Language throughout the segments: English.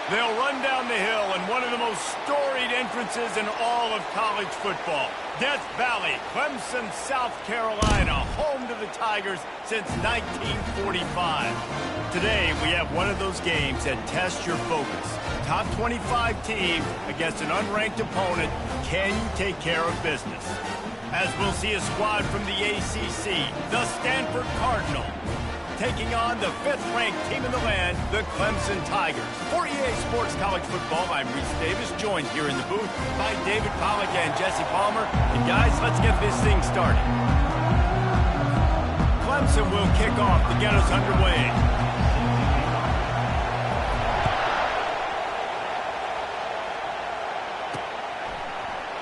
They'll run down the hill in one of the most storied entrances in all of college football. Death Valley, Clemson, South Carolina, home to the Tigers since 1945. Today, we have one of those games that tests your focus. Top 25 team against an unranked opponent. Can you take care of business? As we'll see a squad from the ACC, the Stanford Cardinal, taking on the 5th-ranked team in the land, the Clemson Tigers. For EA Sports College Football, I'm Reese Davis, joined here in the booth by David Pollack and Jesse Palmer. And guys, let's get this thing started. Clemson will kick off to get us underway.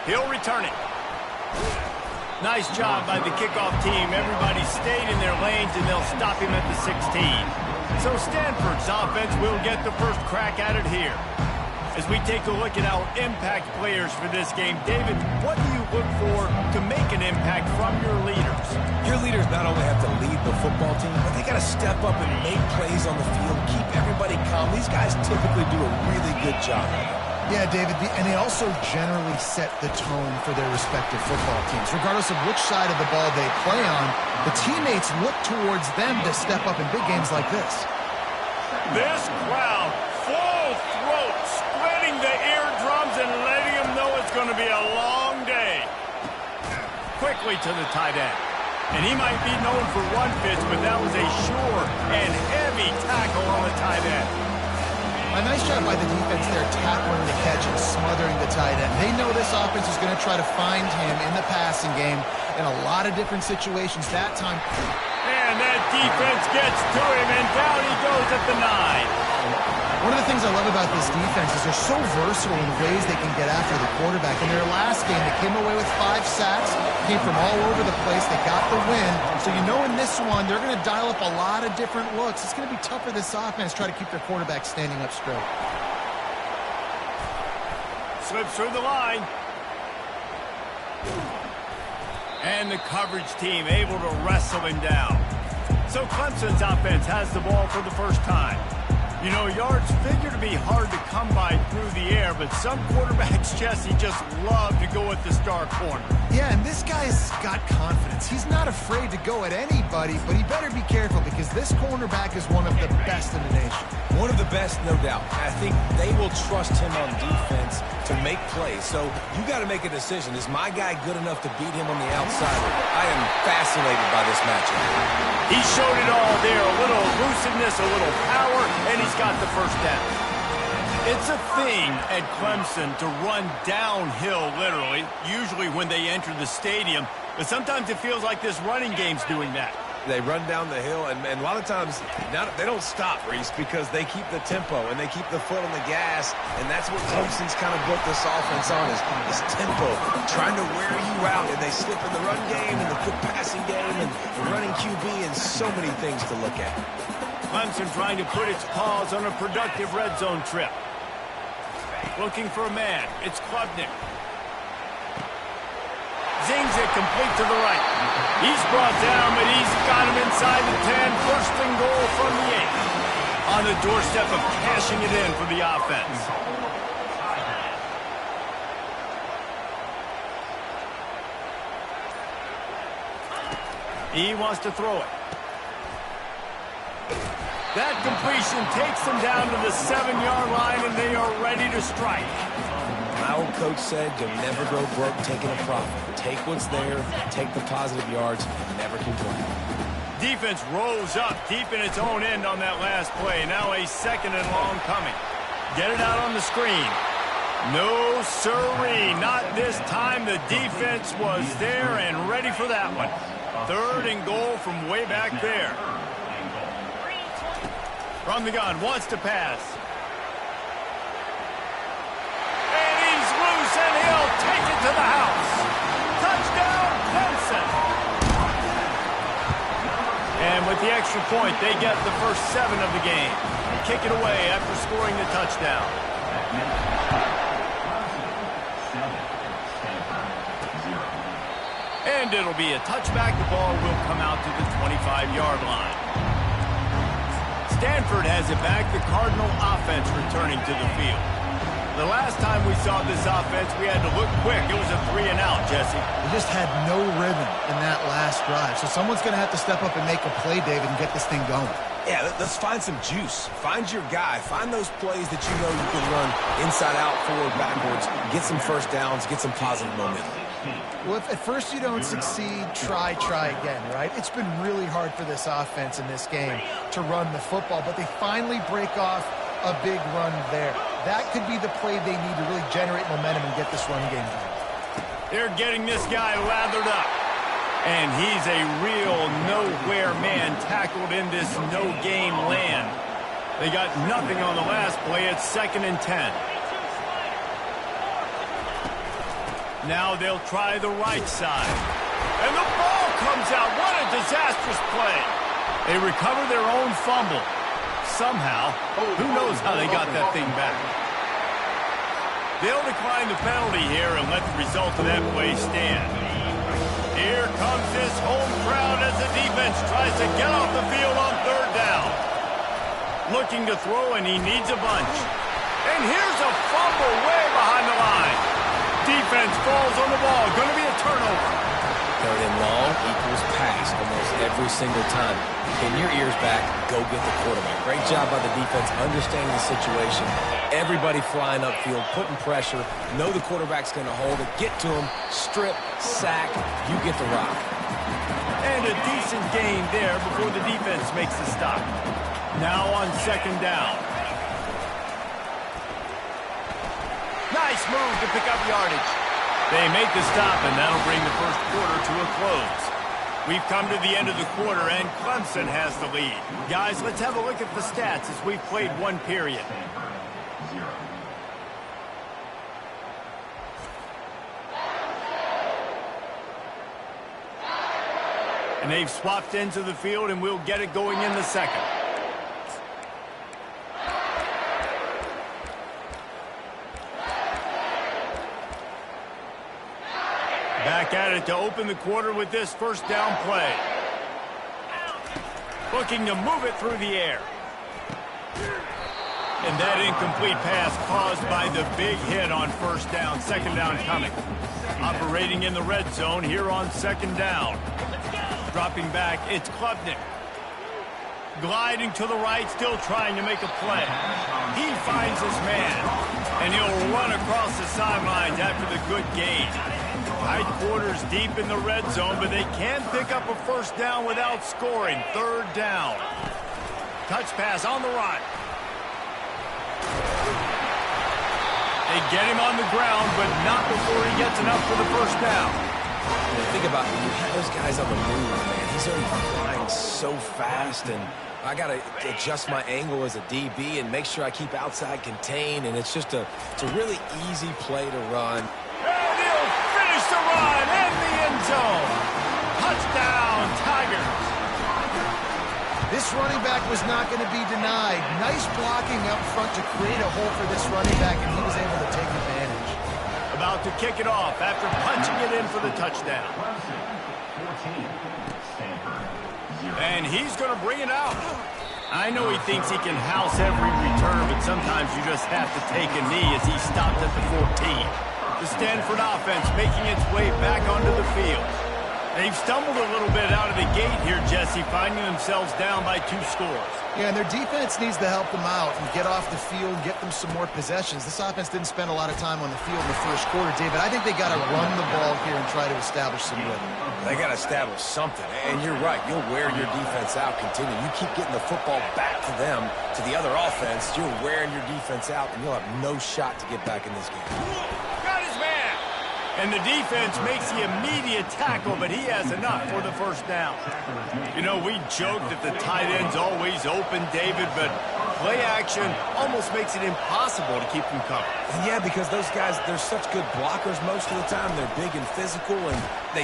He'll return it. Nice job by the kickoff team. Everybody stayed in their lanes, and they'll stop him at the 16. So Stanford's offense will get the first crack at it here. As we take a look at our impact players for this game, David, what do you look for to make an impact from your leaders? Your leaders not only have to lead the football team, but they got to step up and make plays on the field, keep everybody calm. These guys typically do a really good job. Yeah, David, and they also generally set the tone for their respective football teams. Regardless of which side of the ball they play on, the teammates look towards them to step up in big games like this. This crowd, full throat, splitting the eardrums and letting them know it's going to be a long day. Quickly to the tight end. And he might be known for one pitch, but that was a sure and heavy tackle on the tight end. A nice job by the defense there, tackling the catch and smothering the tight end. They know this offense is going to try to find him in the passing game in a lot of different situations. That time, and that defense gets to him, and down he goes at the 9. One of the things I love about this defense is they're so versatile in the ways they can get after the quarterback. In their last game, they came away with 5 sacks, came from all over the place. They got the win. So you know in this one, they're going to dial up a lot of different looks. It's going to be tough for this offense to try to keep their quarterback standing up straight. Slips through the line. And the coverage team able to wrestle him down. So Clemson's offense has the ball for the first time. You know, yards figure to be hard to come by through the air, but some quarterbacks, Jesse, just love to go at the star corner. Yeah, and this guy's got confidence. He's not afraid to go at anybody, but he better be careful because this cornerback is one of the best in the nation. One of the best, no doubt. I think they will trust him on defense to make plays. So you got to make a decision. Is my guy good enough to beat him on the outside? I am fascinated by this matchup. He showed it all there. A little elusiveness, a little power, and he's got the first down. It's a thing at Clemson to run downhill, literally, usually when they enter the stadium. But sometimes it feels like this running game's doing that. They run down the hill, and a lot of times they don't stop, Reese, because they keep the tempo and they keep the foot on the gas, and that's what Clemson's kind of built this offense on is tempo, trying to wear you out, and they slip in the run game and the quick passing game and the running QB and so many things to look at. Clemson trying to put its paws on a productive red zone trip. Looking for a man. It's Klubnik. Zings it complete to the right. He's brought down, but he's got him inside the 10. First and goal from the 8. On the doorstep of cashing it in for the offense. He wants to throw it. That completion takes them down to the 7-yard line, and they are ready to strike. My old coach said, you'll never go broke taking a profit. Take what's there, take the positive yards, never complain. Defense rose up deep in its own end on that last play. Now a 2nd and long coming. Get it out on the screen. No sirree, not this time. The defense was there and ready for that one. 3rd and goal from way back there. From the gun, wants to pass. And he's loose, and he'll take it to the house. Touchdown, Clemson. And with the extra point, they get the first 7 of the game. Kick it away after scoring the touchdown. And it'll be a touchback. The ball will come out to the 25-yard line. Stanford has it back. The Cardinal offense returning to the field. The last time we saw this offense, we had to look quick. It was a 3-and-out, Jesse. They just had no rhythm in that last drive. So someone's going to have to step up and make a play, David, and get this thing going. Yeah, let's find some juice. Find your guy. Find those plays that you know you can run inside out, forward, backwards. Get some first downs. Get some positive momentum. Well, if at first you don't succeed, try again, right? It's been really hard for this offense in this game to run the football, but they finally break off a big run there. That could be the play they need to really generate momentum and get this run game going. They're getting this guy lathered up. And he's a real nowhere man tackled in this no-game land. They got nothing on the last play. It's 2nd and 10. Now they'll try the right side. And the ball comes out. What a disastrous play. They recover their own fumble. Somehow, who knows how they got that thing back. They'll decline the penalty here and let the result of that play stand. Here comes this home crowd as the defense tries to get off the field on 3rd down. Looking to throw, and he needs a bunch. And here's a fumble way behind the line. Defense falls on the ball. Going to be a turnover. 3rd and long equals pass almost every single time. Pin your ears back, go get the quarterback. Great job by the defense understanding the situation. Everybody flying upfield, putting pressure. Know the quarterback's going to hold it. Get to him, strip, sack. You get the rock. And a decent gain there before the defense makes the stop. Now on 2nd down. Nice move to pick up yardage. They make the stop, and that'll bring the first quarter to a close. We've come to the end of the quarter, and Clemson has the lead. Guys, let's have a look at the stats as we've played one period. And they've swapped into the field, and we'll get it going in the second. Back at it to open the quarter with this first down play. Looking to move it through the air. And that incomplete pass caused by the big hit on 1st down. 2nd down coming. Operating in the red zone here on 2nd down. Dropping back, it's Klubnik. Gliding to the right, still trying to make a play. He finds his man, and he'll run across the sidelines after the good gain. Tight quarters deep in the red zone, but they can pick up a first down without scoring. 3rd down. Touch pass on the run. They get him on the ground, but not before he gets enough for the first down. Think about it. You have those guys on the move, man. He's already flying so fast, and I got to adjust my angle as a DB and make sure I keep outside contained, and it's a really easy play to run. And he'll finish the run in the end zone. Touchdown, Tigers. This running back was not going to be denied. Nice blocking up front to create a hole for this running back, and he was able to take advantage. About to kick it off after punching it in for the touchdown. And he's going to bring it out. I know he thinks he can house every return, but sometimes you just have to take a knee as he stopped at the 14. The Stanford offense making its way back onto the field. They've stumbled a little bit out of the gate here, Jesse, finding themselves down by 2 scores. Yeah, and their defense needs to help them out and get off the field, get them some more possessions. This offense didn't spend a lot of time on the field in the first quarter, David. I think they got to run the ball here and try to establish some rhythm. They got to establish something. And you're right. You'll wear your defense out. Continue. You keep getting the football back to them, to the other offense. You're wearing your defense out, and you'll have no shot to get back in this game. Got his man. And the defense makes the immediate tackle, but he has enough for the first down. You know, we joke that the tight end's always open, David, but play action almost makes it impossible to keep them covered. Yeah, because those guys, they're such good blockers most of the time. They're big and physical, and they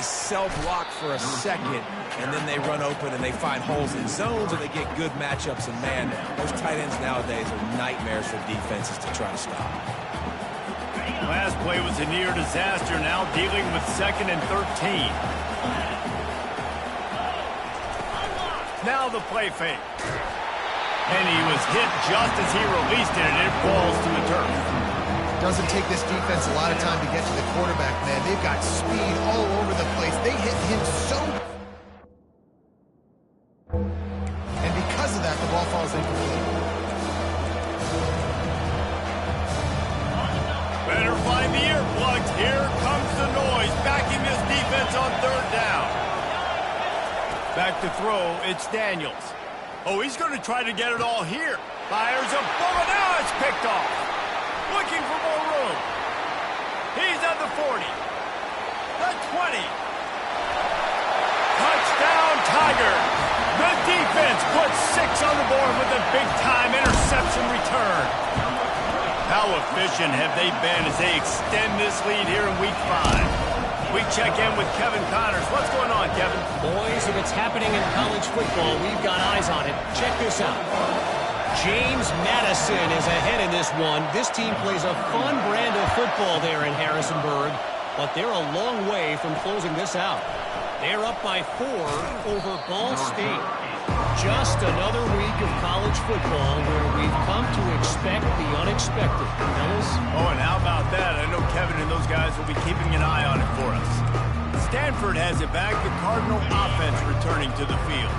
block for a second, and then they run open and they find holes in zones, or they get good matchups in man. Those tight ends nowadays are nightmares for defenses to try to stop. Last play was a near disaster, now dealing with 2nd and 13. Now the play fake. And he was hit just as he released it, and it falls to the turf. Doesn't take this defense a lot of time to get to the quarterback, man. They've got speed all over the place. They hit him so... And because of that, the ball falls incomplete. Better find the earplugs. Here comes the noise, backing this defense on third down. Back to throw, it's Daniels. Oh, he's going to try to get it all here. Fires a bullet. Now it's picked off. Looking for more room. He's at the 40. The 20. Touchdown, Tiger. The defense puts 6 on the board with a big-time interception return. How efficient have they been as they extend this lead here in Week 5? We check in with Kevin Connors. What's going on, Kevin? Boys, if it's happening in college football, we've got eyes on it. Check this out. James Madison is ahead in this one. This team plays a fun brand of football there in Harrisonburg, but they're a long way from closing this out. They're up by 4 over Ball State. Just another week of college football where we've come to expect the unexpected. Fellas? Oh, and how about that? I know Kevin and those guys will be keeping an eye on it for us. Stanford has it back. The Cardinal offense returning to the field.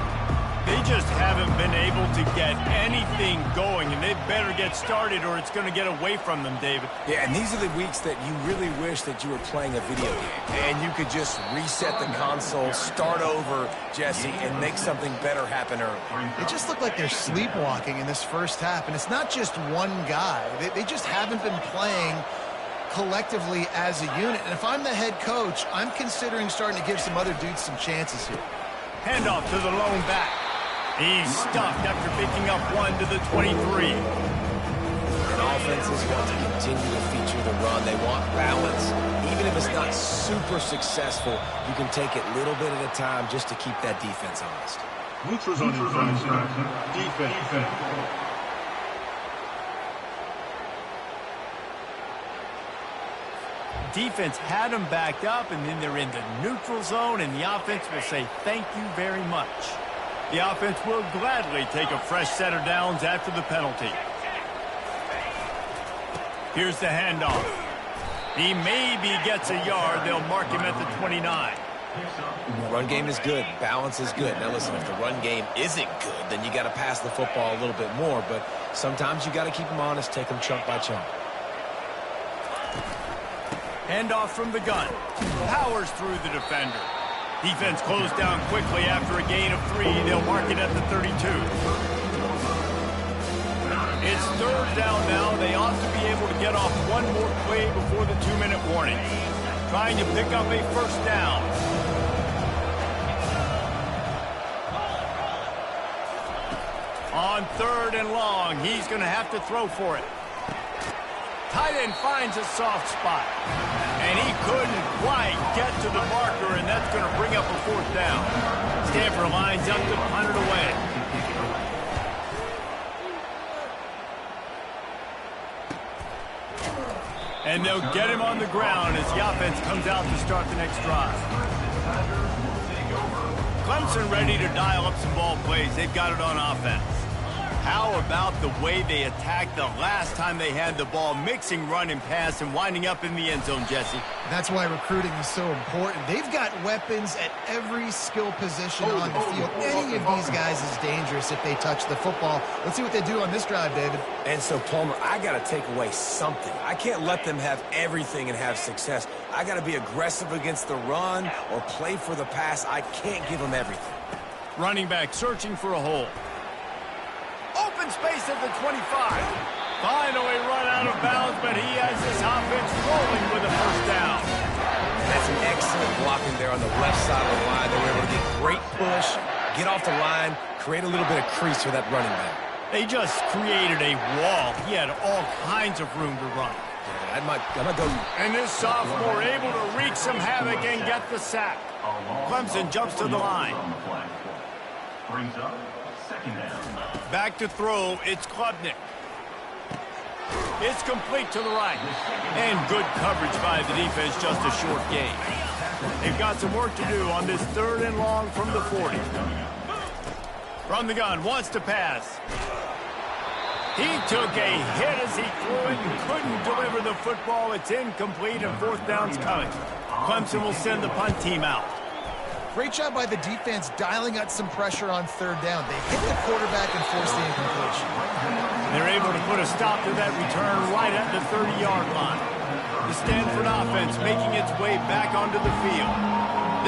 They just haven't been able to get anything going, and they better get started or it's going to get away from them, David. Yeah, and these are the weeks that you really wish that you were playing a video game and you could just reset the console, start over, Jesse, and make something better happen early. They just look like they're sleepwalking in this first half, and it's not just one guy. They just haven't been playing collectively as a unit. And if I'm the head coach, I'm considering starting to give some other dudes some chances here. Handoff to the lone back. He's stuffed after picking up 1 to the 23. And offenses want to continue to feature the run. They want balance. Even if it's not super successful, you can take it little bit at a time just to keep that defense honest. Neutrals on defense. Defense had them backed up, and then they're in the neutral zone, and the offense will say thank you very much. The offense will gladly take a fresh set of downs after the penalty. Here's the handoff. He maybe gets a yard. They'll mark him at the 29. The run game is good. Balance is good. Now, listen, if the run game isn't good, then you got to pass the football a little bit more, but sometimes you got to keep them honest, take them chunk by chunk. Handoff from the gun. Powers through the defender. Defense closed down quickly after a gain of 3. They'll mark it at the 32. It's third down now. They ought to be able to get off one more play before the 2-minute warning. Trying to pick up a first down. On 3rd and long, he's going to have to throw for it. Tight end finds a soft spot. And he couldn't quite get to the marker, and that's going to bring up a 4th down. Stanford lines up to punt it away. And they'll get him on the ground as the offense comes out to start the next drive. Clemson ready to dial up some ball plays. They've got it on offense. How about the way they attacked the last time they had the ball, mixing run and pass and winding up in the end zone, Jesse? That's why recruiting is so important. They've got weapons at every skill position on the field. Any of these guys is dangerous if they touch the football. Let's see what they do on this drive, David. And so, Palmer, I got to take away something. I can't let them have everything and have success. I got to be aggressive against the run or play for the pass. I can't give them everything. Running back searching for a hole. Open space at the 25. Finally run out of bounds, but he has this offense rolling with a first down. That's an excellent blocking there on the left side of the line. They were able to get great push, get off the line, create a little bit of crease for that running back. They just created a wall. He had all kinds of room to run. Yeah, I might go. And this sophomore able to wreak some havoc and get the sack. Clemson jumps to the line. Brings up second down. Back to throw, it's Klubnik. It's complete to the right. And good coverage by the defense, just a short gain. They've got some work to do on this 3rd and long from the 40. From the gun, wants to pass. He took a hit as he threw it and couldn't deliver the football. It's incomplete and fourth down's coming. Clemson will send the punt team out. Great job by the defense dialing out some pressure on third down. They hit the quarterback and forced the incompletion. They're able to put a stop to that return right at the 30-yard line. The Stanford offense making its way back onto the field.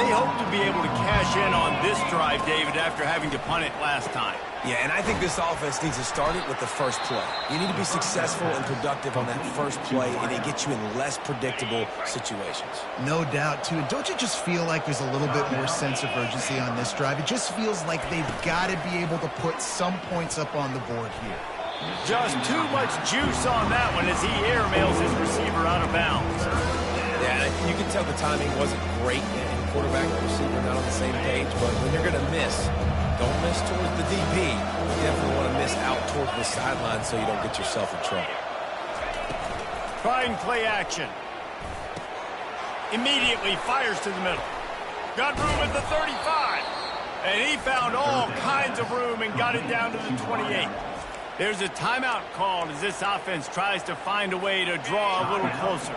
They hope to be able to cash in on this drive, David, after having to punt it last time. Yeah, and I think this offense needs to start it with the first play. You need to be successful and productive on that first play, and it gets you in less predictable situations. No doubt, too. Don't you just feel like there's a little bit more sense of urgency on this drive? It just feels like they've got to be able to put some points up on the board here. Just too much juice on that one as he airmails his receiver out of bounds. Yeah, you can tell the timing wasn't great, and quarterback and receiver not on the same page, but when you're going to miss, don't miss towards the DP. You definitely want to miss out towards the sideline so you don't get yourself in trouble. Trying play action. Immediately fires to the middle. Got room at the 35. And he found all kinds of room and got it down to the 28. There's a timeout called as this offense tries to find a way to draw a little closer.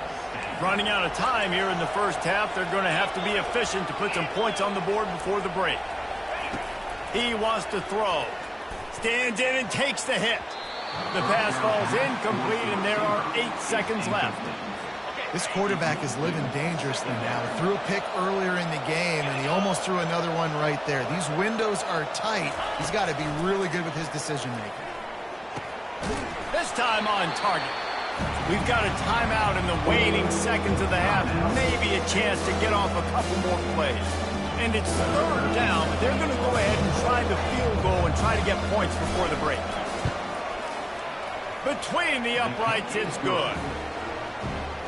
Running out of time here in the first half, they're going to have to be efficient to put some points on the board before the break. He wants to throw. Stands in and takes the hit. The pass falls incomplete, and there are 8 seconds left. This quarterback is living dangerously now. He threw a pick earlier in the game, and he almost threw another one right there. These windows are tight. He's got to be really good with his decision-making. This time on target. We've got a timeout in the waning seconds of the half. Maybe a chance to get off a couple more plays. And it's third down, but they're going to go ahead and try the field goal and try to get points before the break. Between the uprights, it's good.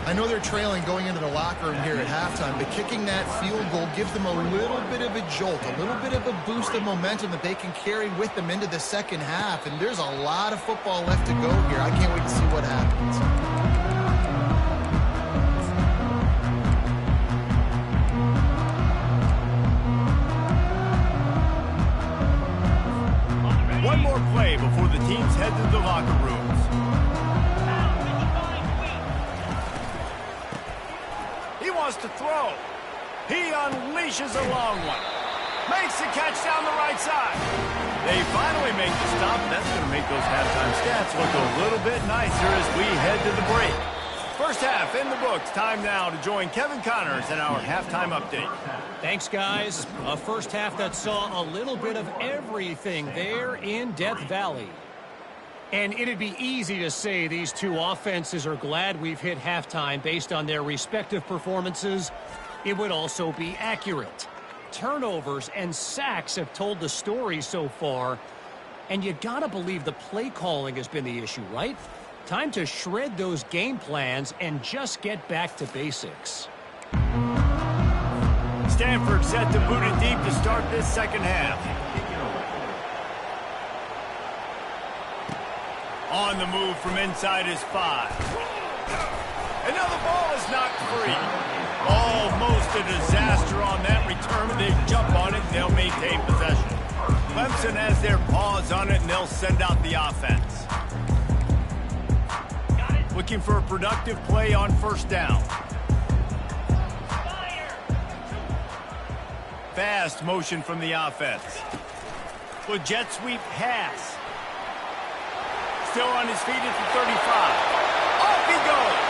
I know they're trailing going into the locker room here at halftime, but kicking that field goal gives them a little bit of a jolt, a little bit of a boost of momentum that they can carry with them into the second half. And there's a lot of football left to go here. I can't wait to see what happens. One more play before the teams head to the locker rooms. He wants to throw. He unleashes a long one. Makes the catch down the right side. They finally make the stop. That's going to make those halftime stats look a little bit nicer as we head to the break. First half in the books. Time now to join Kevin Connors in our halftime update. Thanks, guys. A first half that saw a little bit of everything there in Death Valley. And it'd be easy to say these two offenses are glad we've hit halftime based on their respective performances. It would also be accurate. Turnovers and sacks have told the story so far. And you gotta believe the play calling has been the issue, right? Time to shred those game plans and just get back to basics. Stanford set to boot it deep to start this second half. On the move from inside his 5. And now the ball is knocked free. Almost a disaster on that return. They jump on it and they'll maintain possession. Clemson has their paws on it and they'll send out the offense. Looking for a productive play on first down. Fast motion from the offense. With jet sweep pass. Still on his feet at the 35. Off he goes.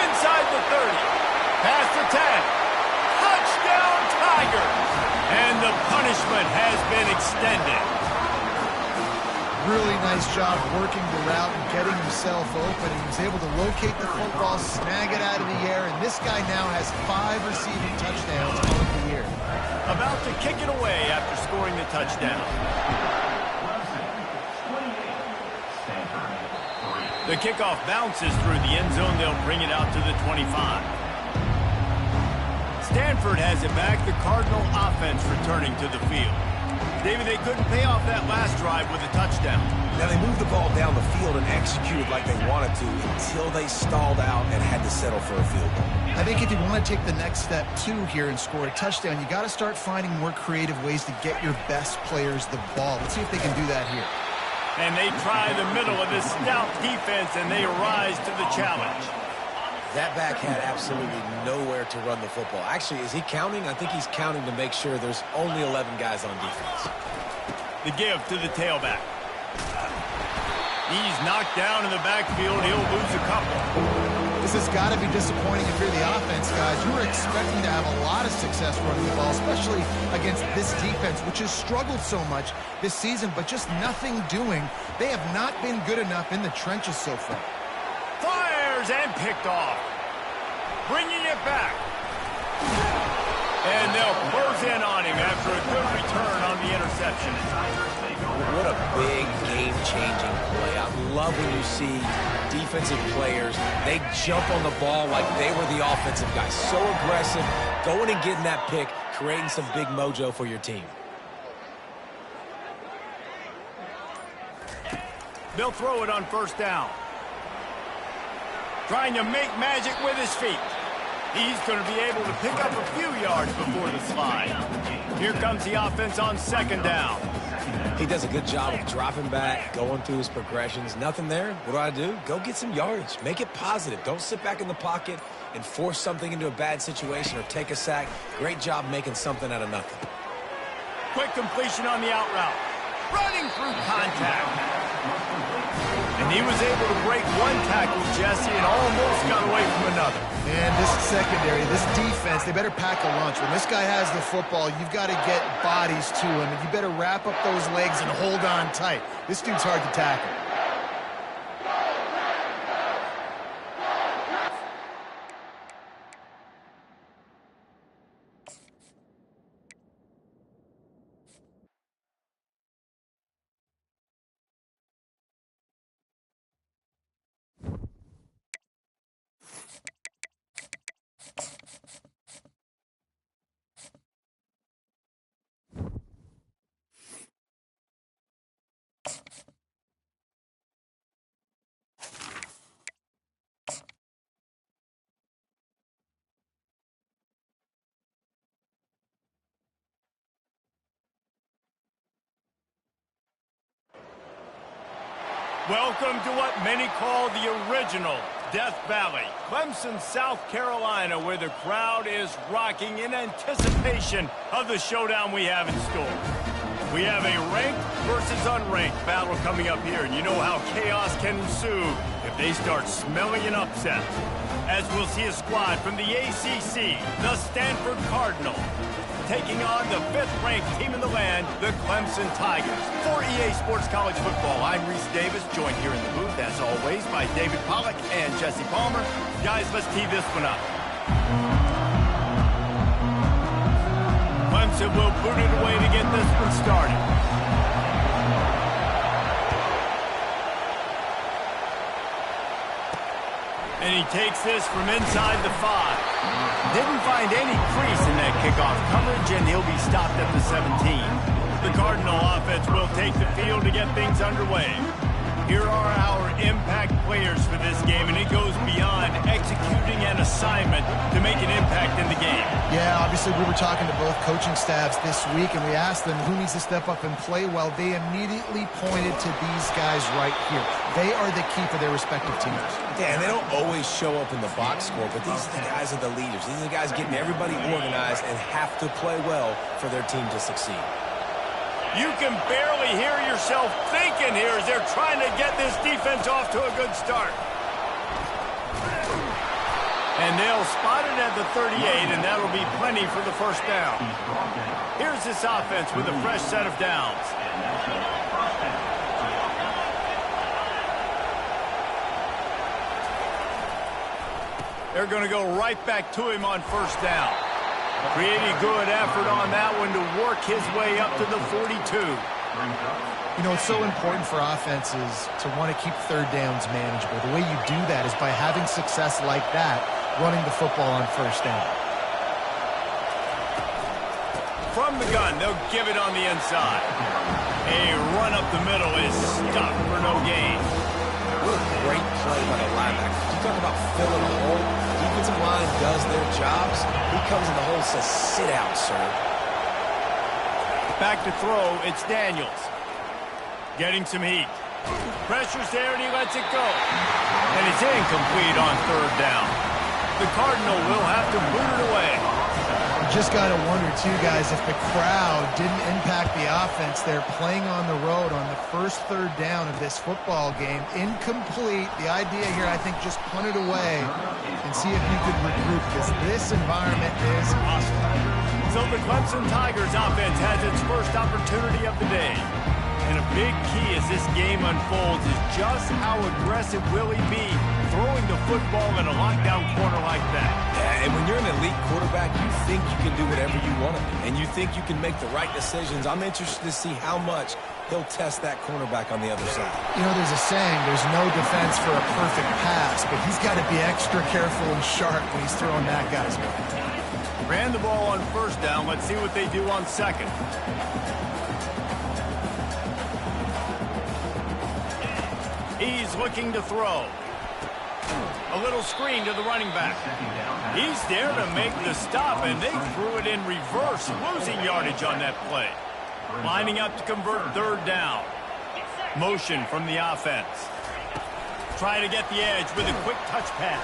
Inside the 30. Past the 10. Touchdown Tigers. And the punishment has been extended. Really nice job working the route and getting himself open. He was able to locate the football, snag it out of the air, and this guy now has 5 receiving touchdowns on the year. About to kick it away after scoring the touchdown. The kickoff bounces through the end zone. They'll bring it out to the 25. Stanford has it back. The Cardinal offense returning to the field. David, they couldn't pay off that last drive with a touchdown. Now, they moved the ball down the field and executed like they wanted to until they stalled out and had to settle for a field goal. I think if you want to take the next step, too, here and score a touchdown, you got to start finding more creative ways to get your best players the ball. Let's see if they can do that here. And they try the middle of this stout defense, and they rise to the challenge. That back had absolutely nowhere to run the football. Actually, is he counting? I think he's counting to make sure there's only 11 guys on defense. The give to the tailback. He's knocked down in the backfield. He'll lose a couple. This has got to be disappointing if you're the offense, guys. You were expecting to have a lot of success running the ball, especially against this defense, which has struggled so much this season, but just nothing doing. They have not been good enough in the trenches so far. Fires and picked off. Bringing it back. And they'll close in on him after a good return on the interception. What a big game-changing play. I love when you see defensive players, they jump on the ball like they were the offensive guys. So aggressive, going and getting that pick, creating some big mojo for your team. They'll throw it on first down. Trying to make magic with his feet. He's going to be able to pick up a few yards before the slide. Here comes the offense on second down. He does a good job of dropping back, going through his progressions. Nothing there. What do? Go get some yardage. Make it positive. Don't sit back in the pocket and force something into a bad situation or take a sack. Great job making something out of nothing. Quick completion on the out route. Running through contact. And he was able to break one tackle, Jesse, and almost got away from another. And this secondary, this defense, they better pack a lunch. When this guy has the football, you've got to get bodies to him, and you better wrap up those legs and hold on tight. This dude's hard to tackle. Welcome to what many call the original Death Valley, Clemson, South Carolina, where the crowd is rocking in anticipation of the showdown we have in store. We have a ranked versus unranked battle coming up here, and you know how chaos can ensue if they start smelling an upset. As we'll see a squad from the ACC, the Stanford Cardinals, taking on the 5th-ranked team in the land, the Clemson Tigers. For EA Sports College Football, I'm Reese Davis, joined here in the booth, as always, by David Pollack and Jesse Palmer. Guys, let's tee this one up. Clemson will boot it away to get this one started. And he takes this from inside the 5. Didn't find any crease in that kickoff coverage, and he'll be stopped at the 17. The Cardinal offense will take the field to get things underway. Here are our impact players for this game, and it goes beyond executing an assignment to make an impact in the game. Yeah, obviously we were talking to both coaching staffs this week, and we asked them who needs to step up and play well. They immediately pointed to these guys right here. They are the key for their respective teams. Yeah, and they don't always show up in the box score, but these are the guys are the leaders. These are the guys getting everybody organized and have to play well for their team to succeed. You can barely hear yourself thinking here as they're trying to get this defense off to a good start. And they'll spot it at the 38, and that'll be plenty for the first down. Here's this offense with a fresh set of downs. They're going to go right back to him on first down. Pretty good effort on that one to work his way up to the 42. You know, it's so important for offenses to want to keep third downs manageable. The way you do that is by having success like that, running the football on first down. From the gun, they'll give it on the inside. A run up the middle is stopped for no gain. What a great play by the linebacker. You talk about filling a hole. Defensive line does their jobs. He comes in the hole and says, sit down, sir. Back to throw, it's Daniels. Getting some heat. Pressure's there, and he lets it go. And it's incomplete on third down. The Cardinal will have to boot it away. Just got to wonder, too, guys, if the crowd didn't impact the offense. They're playing on the road on the first third down of this football game. Incomplete. The idea here, I think, just punt it away and see if you could regroup, because this environment is hostile. So the Clemson Tigers offense has its first opportunity of the day. And a big key as this game unfolds is just how aggressive will he be throwing the football in a lockdown corner like that. Yeah, and when you're an elite quarterback, you think you can do whatever you want to do, and you think you can make the right decisions. I'm interested to see how much he'll test that cornerback on the other side. You know, there's a saying, there's no defense for a perfect pass, but he's got to be extra careful and sharp when he's throwing that guy's way. Ran the ball on first down. Let's see what they do on second. He's looking to throw. A little screen to the running back. He's there to make the stop, and they threw it in reverse, losing yardage on that play. Lining up to convert third down. Motion from the offense. Trying to get the edge with a quick touch pass.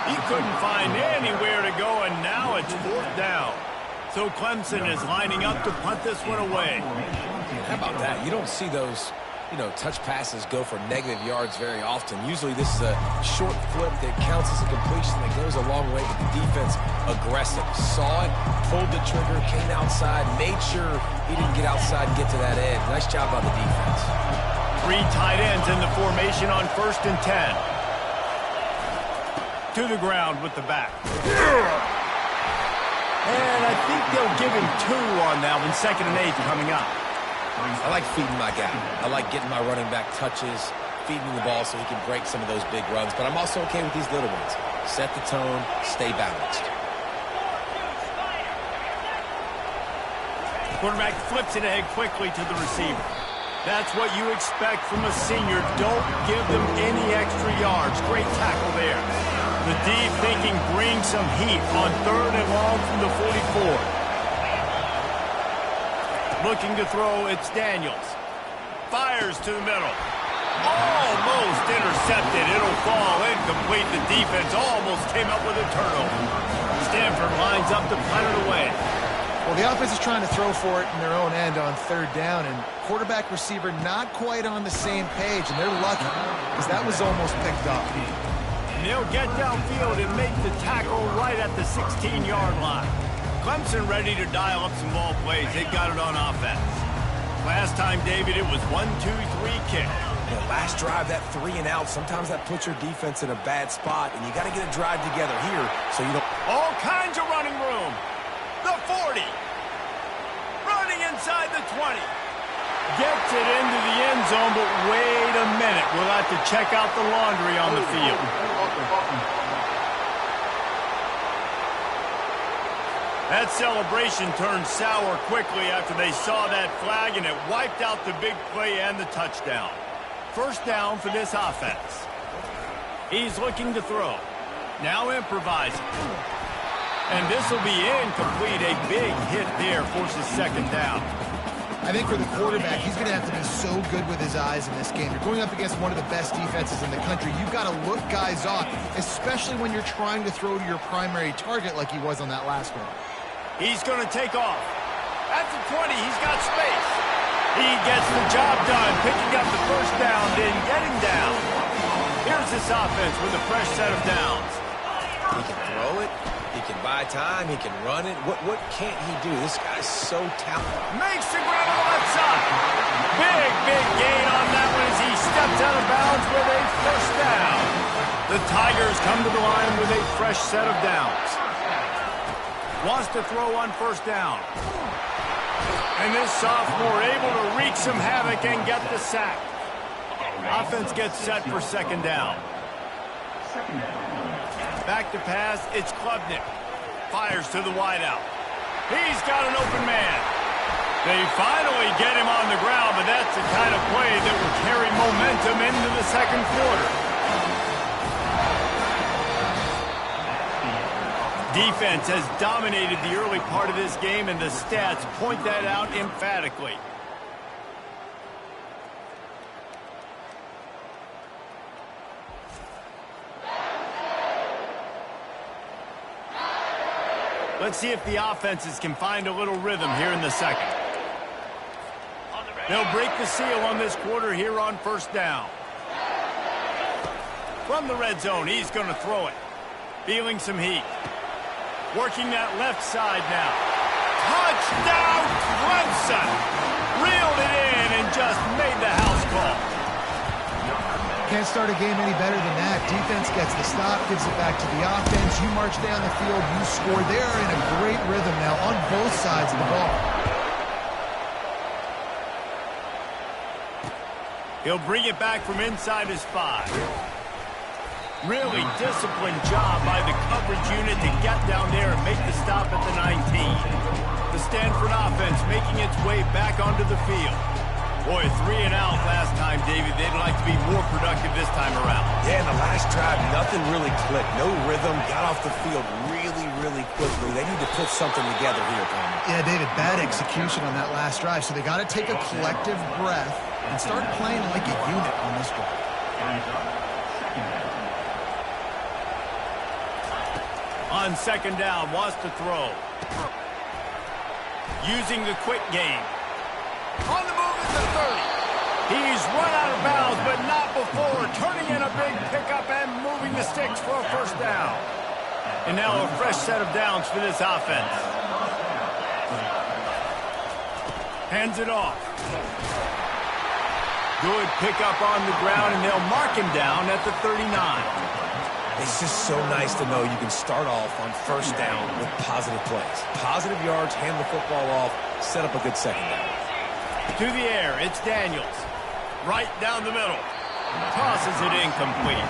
He couldn't find anywhere to go, and now it's fourth down. So Clemson is lining up to punt this one away. How about that? You don't see those, touch passes go for negative yards very often. Usually this is a short flip that counts as a completion that goes a long way, but the defense aggressive. Saw it, pulled the trigger, came outside, made sure he didn't get outside and get to that edge. Nice job by the defense. 3 tight ends in the formation on 1st and 10. To the ground with the back. And I think they'll give him 2 on that one. 2nd and 8 coming up. I like feeding my guy. I like getting my running back touches, feeding the ball so he can break some of those big runs. But I'm also okay with these little ones. Set the tone, stay balanced. Quarterback flips it ahead quickly to the receiver. That's what you expect from a senior. Don't give them any extra yards. Great tackle there. The D thinking bring some heat on 3rd and long from the 44. Looking to throw, it's Daniels. Fires to the middle. Almost intercepted. It'll fall incomplete. The defense almost came up with a turnover. Stanford lines up to punt it away. Well, the offense is trying to throw for it in their own end on 3rd down, and quarterback receiver not quite on the same page, and they're lucky because that was almost picked up. They'll get downfield and make the tackle right at the 16-yard line. Clemson ready to dial up some ball plays. They've got it on offense. Last time, David, it was 1-2-3 kick. Last drive, that 3 and out, sometimes that puts your defense in a bad spot, and you got to get a drive together here so you don't... All kinds of running room. The 40. Running inside the 20. Gets it into the end zone, but wait a minute. We'll have to check out the laundry on the field. That celebration turned sour quickly after they saw that flag, and it wiped out the big play and the touchdown. 1st down for this offense. He's looking to throw. Now improvising. And this will be incomplete. A big hit there forces 2nd down. I think for the quarterback, he's going to have to be so good with his eyes in this game. You're going up against one of the best defenses in the country. You've got to look guys off, especially when you're trying to throw to your primary target like he was on that last one. He's going to take off. At the 20, he's got space. He gets the job done, picking up the 1st down, then getting down. Here's this offense with a fresh set of downs. He can throw it. He can buy time. He can run it. What can't he do? This guy's so talented. Makes the grab on the left side. Big gain on that one as he steps out of bounds with a 1st down. The Tigers come to the line with a fresh set of downs. Wants to throw on 1st down. And this sophomore able to wreak some havoc and get the sack. Offense gets set for 2nd down. Back to pass, it's Klubnik. Fires to the wideout. He's got an open man. They finally get him on the ground, but that's the kind of play that will carry momentum into the 2nd quarter. Defense has dominated the early part of this game, and the stats point that out emphatically. Let's see if the offenses can find a little rhythm here in the second. They'll break the seal on this quarter here on first down. From the red zone, he's going to throw it. Feeling some heat. Working that left side now. Touchdown, Clemson! Reeled it in and just made the house call. Can't start a game any better than that. Defense gets the stop, gives it back to the offense. You march down the field, you score. They're in a great rhythm now on both sides of the ball. He'll bring it back from inside his 5. Really disciplined job by the coverage unit to get down there and make the stop at the 19. The Stanford offense making its way back onto the field. Boy, 3 and out last time, David. They'd like to be more productive this time around. Yeah, in the last drive, nothing really clicked. No rhythm. Got off the field really quickly. They need to put something together here, Tommy. Yeah, David, bad execution on that last drive. So they got to take a collective breath and start playing like a unit on this drive. On second down, wants to throw. Using the quick game. On the move at the 30. He's run out of bounds, but not before. Turning in a big pickup and moving the sticks for a first down. And now a fresh set of downs for this offense. Hands it off. Good pickup on the ground, and they'll mark him down at the 39. It's just so nice to know you can start off on first down with positive plays. Positive yards, hand the football off, set up a good second down. To the air, it's Daniels. Right down the middle. Tosses it incomplete.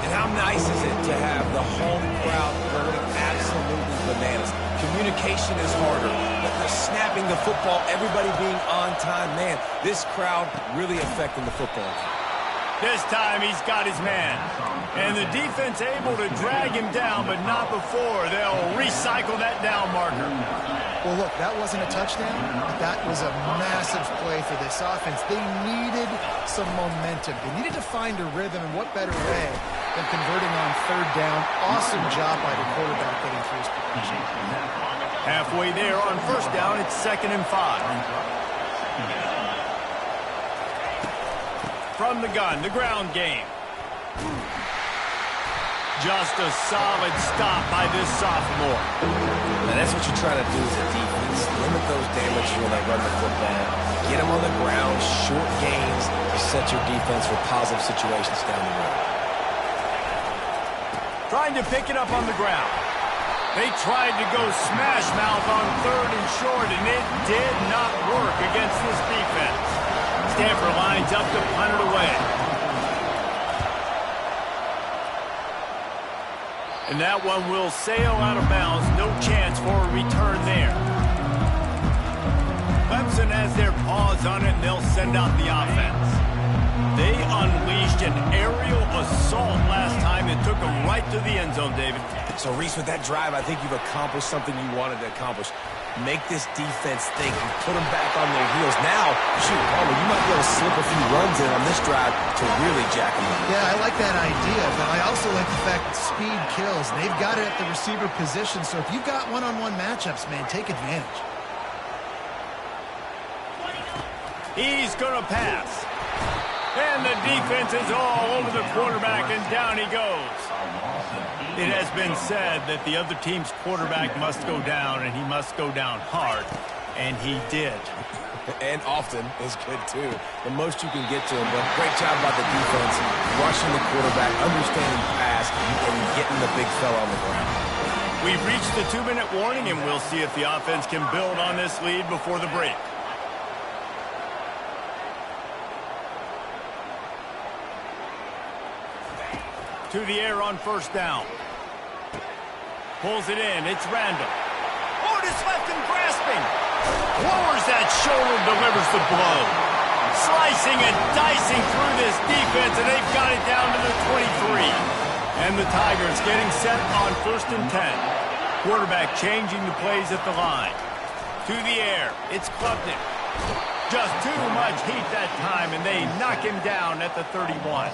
And how nice is it to have the home crowd going absolutely bananas? Communication is harder. The snapping the football, everybody being on time. Man, this crowd really affecting the football. This time he's got his man. And the defense able to drag him down, but not before. They'll recycle that down marker. Well, look, that wasn't a touchdown, but that was a massive play for this offense. They needed some momentum. They needed to find a rhythm, and what better way than converting on third down. Awesome job by the quarterback getting through his progression. Halfway there on first down, it's 2nd and 5. From the gun, the ground game. Just a solid stop by this sophomore. Now that's what you're trying to do as a defense. Limit those damages when they run the football. Get them on the ground, short gains to set your defense for positive situations down the road. Trying to pick it up on the ground. They tried to go smash mouth on 3rd and short, and it did not work against this defense. Stanford lines up to punt it away. And that one will sail out of bounds. No chance for a return there. Clemson has their paws on it, and they'll send out the offense. They unleashed an aerial assault last time and took them right to the end zone, David. So, Reese, with that drive, I think you've accomplished something you wanted to accomplish. Make this defense think and put them back on their heels. Now, shoot, Palmer, you might be able to slip a few runs in on this drive to really jack them up. Yeah, I like that idea, but I also like the fact that speed kills. They've got it at the receiver position, so if you've got one-on-one matchups, man, take advantage. He's going to pass. And the defense is all over the quarterback, and down he goes. It has been said that the other team's quarterback must go down, and he must go down hard, and he did. And often is good, too. The most you can get to him, but great job by the defense, rushing the quarterback, understanding the pass, and getting the big fella on the ground. We've reached the 2-minute warning, and we'll see if the offense can build on this lead before the break. To the air on first down. Pulls it in. It's Randall. Oh, it's left him grasping. Lowers that shoulder, delivers the blow. Slicing and dicing through this defense, and they've got it down to the 23. And the Tigers getting set on 1st and 10. Quarterback changing the plays at the line. To the air. It's Klubnik. Just too much heat that time, and they knock him down at the 31.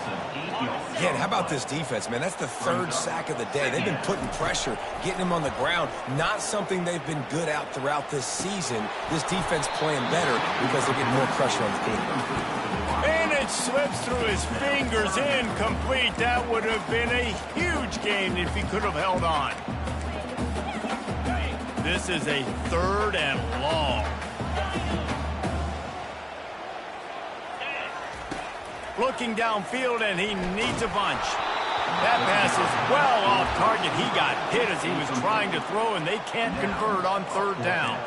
Again, how about this defense, man? That's the third sack of the day. They've been putting pressure, getting him on the ground. Not something they've been good at throughout this season. This defense playing better because they're getting more pressure on the quarterback. And it slips through his fingers, incomplete. That would have been a huge gain if he could have held on. This is a 3rd and long. Looking downfield, and he needs a bunch. That pass is well off target. He got hit as he was trying to throw, and they can't convert on 3rd down.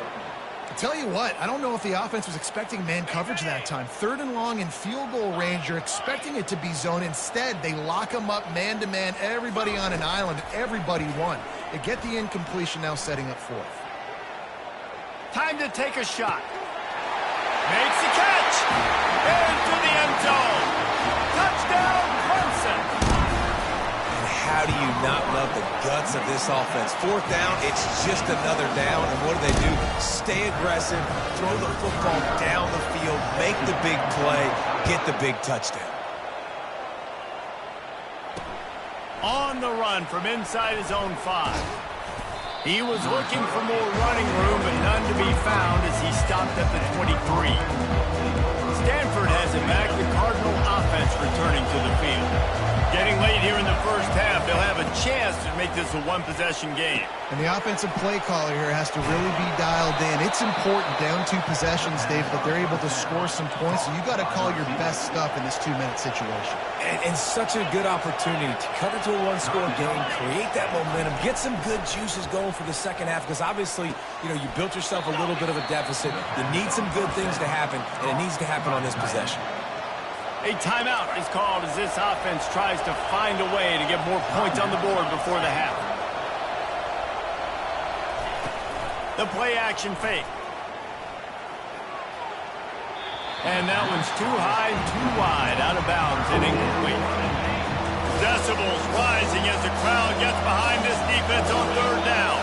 Tell you what, I don't know if the offense was expecting man coverage that time. 3rd and long in field goal range, you're expecting it to be zone. Instead, they lock them up man-to-man, everybody on an island, everybody won. They get the incompletion, now setting up 4th. Time to take a shot. Makes the catch. Into the end zone. Touchdown, Clemson. And how do you not love the guts of this offense? 4th down, it's just another down. And what do? Stay aggressive, throw the football down the field, make the big play, get the big touchdown. On the run from inside his own 5. He was looking for more running room, but none to be found as he stopped at the 23. Stanford has it back. The Cardinal offense returning to the field. Getting late here in the first half, they'll have a chance to make this a one-possession game. And the offensive play caller here has to really be dialed in. It's important down 2 possessions, Dave, that they're able to score some points. So you got to call your best stuff in this 2-minute situation. And such a good opportunity to cut into a 1-score game, create that momentum, get some good juices going for the second half, because obviously, you built yourself a little bit of a deficit. You need some good things to happen, and it needs to happen on this possession. A timeout is called as this offense tries to find a way to get more points on the board before the half. The play-action fake. And that one's too high and too wide, out of bounds and incomplete. Decibels rising as the crowd gets behind this defense on 3rd down.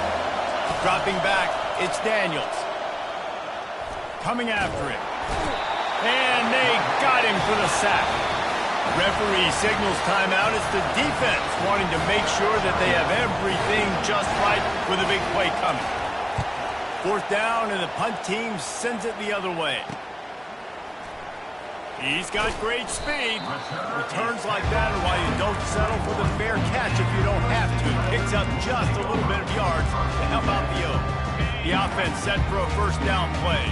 Dropping back, it's Daniels. Coming after him. And they got him for the sack. Referee signals timeout. It's the defense wanting to make sure that they have everything just right with a big play coming. 4th down, and the punt team sends it the other way. He's got great speed. Returns like that are why you don't settle for the fair catch if you don't have to. Picks up just a little bit of yards to help out the O. The offense set for a 1st down play.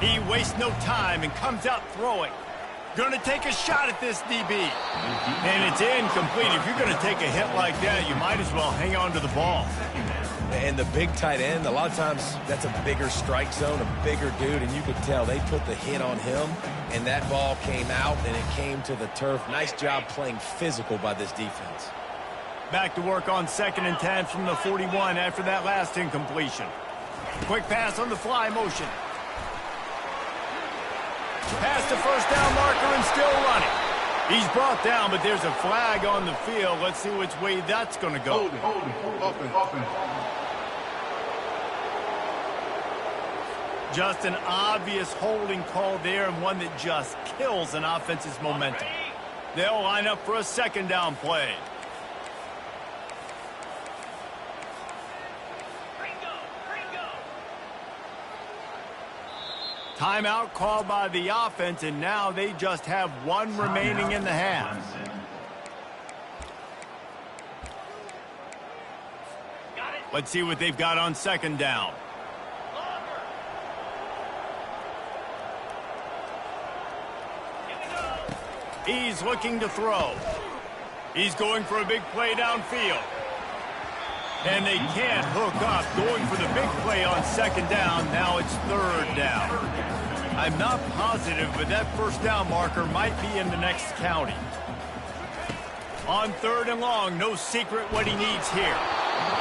He wastes no time and comes out throwing. Going to take a shot at this DB. And it's incomplete. If you're going to take a hit like that, you might as well hang on to the ball. And the big tight end, a lot of times that's a bigger strike zone, a bigger dude, and you could tell they put the hit on him, and that ball came out, and it came to the turf. Nice job playing physical by this defense. Back to work on 2nd and 10 from the 41 after that last incompletion. Quick pass on the fly motion. Past the 1st down marker and still running. He's brought down, but there's a flag on the field. Let's see which way that's going to go. Offense. Just an obvious holding call there, and one that just kills an offense's momentum. They'll line up for a 2nd down play. Timeout called by the offense, and now they just have 1 remaining in the half. Let's see what they've got on 2nd down. He's looking to throw. He's going for a big play downfield. And they can't hook up. Going for the big play on 2nd down. Now it's 3rd down. I'm not positive, but that 1st down marker might be in the next county. On 3rd and long, no secret what he needs here.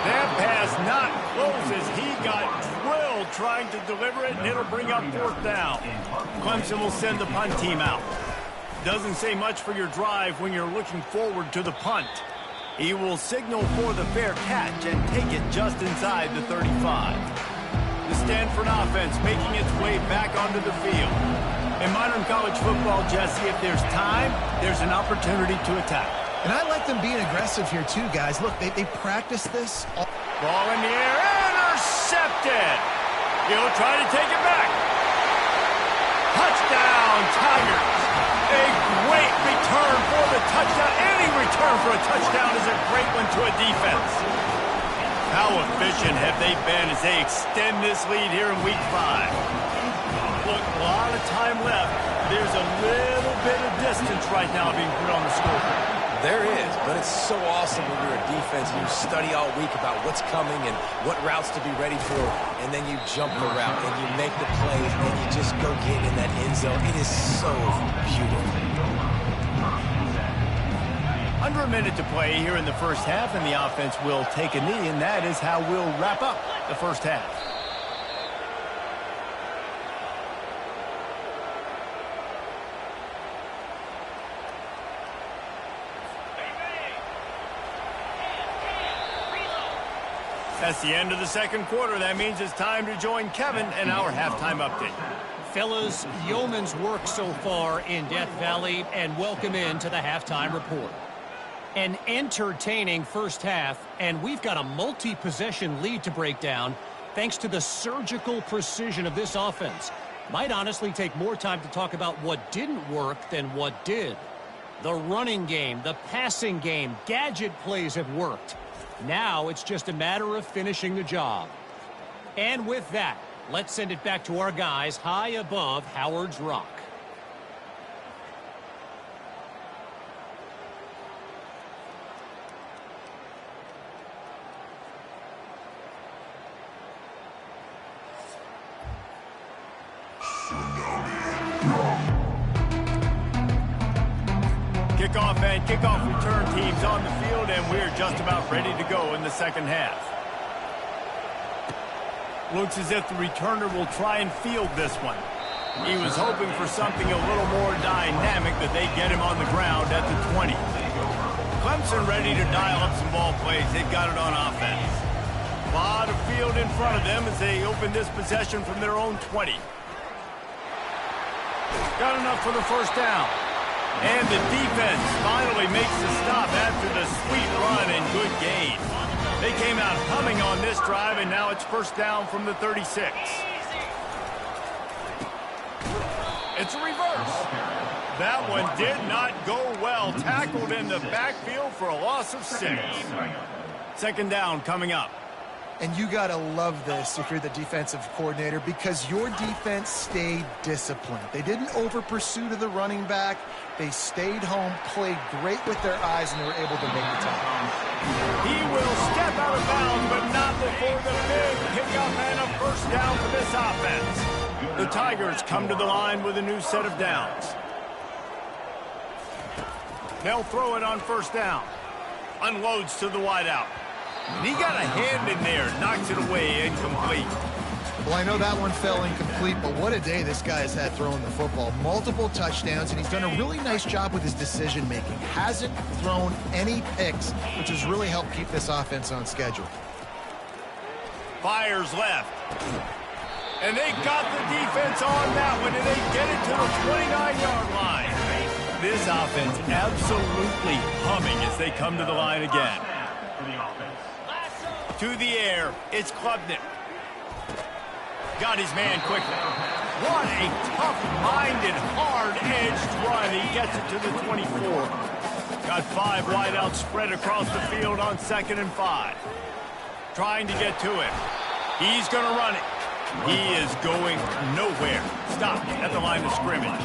That pass not close as he got drilled trying to deliver it, and it'll bring up 4th down. Clemson will send the punt team out. Doesn't say much for your drive when you're looking forward to the punt. He will signal for the fair catch and take it just inside the 35. The stand for an offense making its way back onto the field. In modern college football, Jesse, if there's time, there's an opportunity to attack. And I like them being aggressive here too, guys. Look, they practice this. Ball in the air, intercepted. He'll try to take it back. Touchdown, Tigers. A great return for the touchdown. Any return for a touchdown is a great one to a defense. How efficient have they been as they extend this lead here in Week 5? Look, a lot of time left. There's a little bit of distance right now being put on the scoreboard. There is, but it's so awesome when you're a defense and you study all week about what's coming and what routes to be ready for, and then you jump the route and you make the plays and you just go get in that end zone. It is so beautiful. Under a minute to play here in the first half, and the offense will take a knee, and that is how we'll wrap up the first half. That's the end of the second quarter. That means it's time to join Kevin and our halftime update. Fellas, yeoman's work so far in Death Valley, and welcome into the halftime report. An entertaining first half, and we've got a multi-possession lead to break down thanks to the surgical precision of this offense. Might honestly take more time to talk about what didn't work than what did. The running game, the passing game, gadget plays have worked. Now it's just a matter of finishing the job. And with that, let's send it back to our guys high above Howard's Rock. Kickoff and kickoff return teams on the field, and we're just about ready to go in the second half. Looks as if the returner will try and field this one. He was hoping for something a little more dynamic, that they get him on the ground at the 20. Clemson ready to dial up some ball plays. They've got it on offense. A lot of field in front of them as they open this possession from their own 20. Got enough for the first down. And the defense finally makes the stop after the sweet run and good gain. They came out humming on this drive, and now it's first down from the 36. It's a reverse. That one did not go well. Tackled in the backfield for a loss of 6. Second down coming up. And you got to love this if you're the defensive coordinator, because your defense stayed disciplined. They didn't over-pursue to the running back. They stayed home, played great with their eyes, and they were able to make the tackle. He will step out of bounds, but not before the big pickup and a first down for this offense. The Tigers come to the line with a new set of downs. They'll throw it on first down. Unloads to the wideout. And he got a hand in there, knocks it away, incomplete. Well, I know that one fell incomplete, but what a day this guy has had throwing the football. Multiple touchdowns, and he's done a really nice job with his decision-making. Hasn't thrown any picks, which has really helped keep this offense on schedule. Fires left. And they got the defense on that one, and they get it to the 29-yard line. This offense absolutely humming as they come to the line again. To the air, it's Klubnik. Got his man quickly. What a tough-minded, hard-edged run. He gets it to the 24. Got 5 wideouts spread across the field on 2nd and 5. Trying to get to it. He's going to run it. He is going nowhere. Stopped at the line of scrimmage.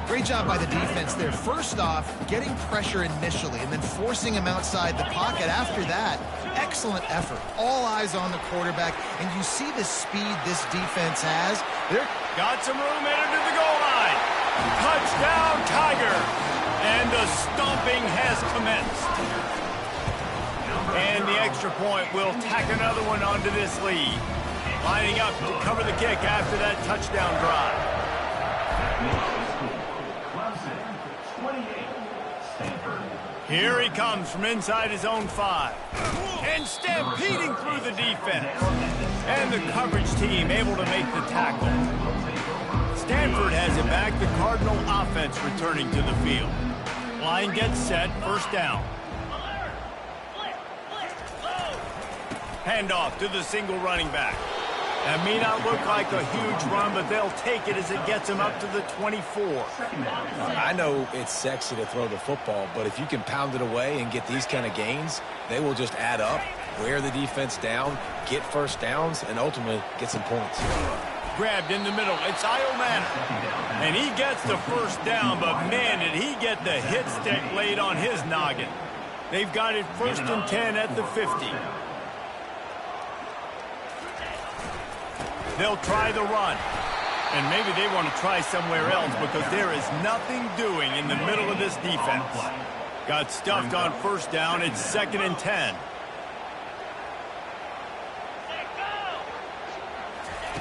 Great job by the defense there. First off, getting pressure initially and then forcing him outside the pocket. After that, excellent effort. All eyes on the quarterback, and you see the speed this defense has. They're got some room headed to the goal line. Touchdown, Tiger. And the stomping has commenced. And the extra point will tack another one onto this lead. Lining up to cover the kick after that touchdown drive. Here he comes from inside his own 5. And stampeding through the defense. And the coverage team able to make the tackle. Stanford has it back. The Cardinal offense returning to the field. Line gets set. First down. Handoff to the single running back. That may not look like a huge run, but they'll take it as it gets them up to the 24. I know it's sexy to throw the football, but if you can pound it away and get these kind of gains, they will just add up, wear the defense down, get first downs, and ultimately get some points. Grabbed in the middle. It's Iomana. And he gets the first down, but man, did he get the hit stick laid on his noggin. They've got it 1st and 10 at the 50. They'll try the run. And maybe they want to try somewhere else because there is nothing doing in the middle of this defense. Got stuffed on first down. It's 2nd and 10.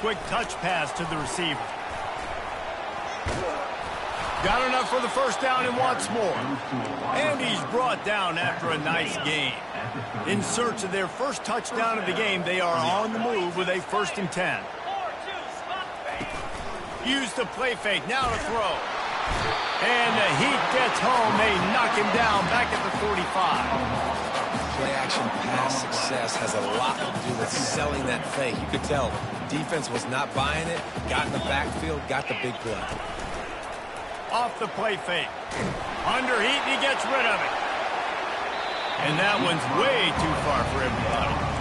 Quick touch pass to the receiver. Got enough for the first down and wants more. And he's brought down after a nice gain. In search of their first touchdown of the game, they are on the move with a 1st and 10. Use the play fake, now to throw. And the heat gets home. They knock him down back at the 45. Play-action pass success has a lot to do with selling that fake. You could tell defense was not buying it, got in the backfield, got the big play. Off the play fake. Under heat, and he gets rid of it. And that one's way too far for everybody.